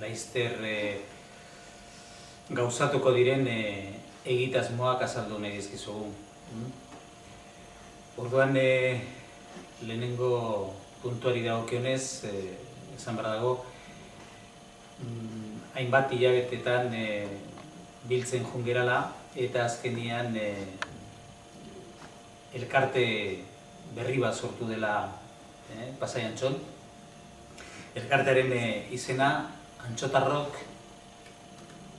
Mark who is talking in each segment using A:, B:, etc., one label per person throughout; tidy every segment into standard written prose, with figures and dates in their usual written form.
A: laizter gauzatuko diren egitasmoak azaldu nahi dizkizugu. Orduan, lehenengo puntuari dagokionez, esan behar dago, hainbat hilabetetan biltzen jungerala eta azkenian elkarte berri bat sortu dela Pasai Antxon. Elkartearen izena Antxotarrok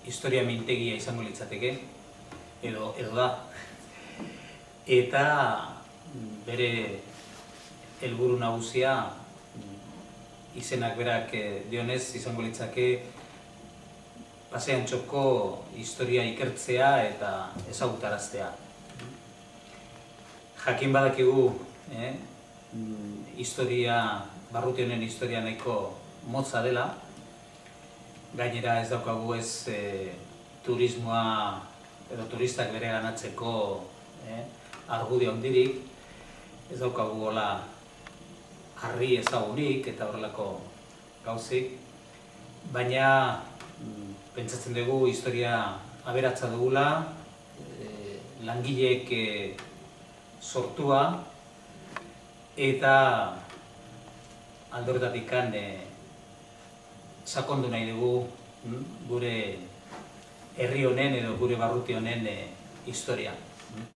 A: historia mintegia izango litzateke, edo da. Eta bere helburu nagusia izenak berak dionez izango litzake Pasai Antxoko historia ikertzea eta ezagutaraztea. Jakin badakigu barruti honen historia nahiko motza dela, gainera ez daukagu ez turismoa edo turistak bere ganatzeko argudio handirik, ez daukagu hola harri ezagunik eta horrelako gauzik, baina pentsatzen dugu historia aberatsa dugula, langileek sortua, eta alde horretatik sakondu nahi dugu gure herri honen edo gure barruti honen historia.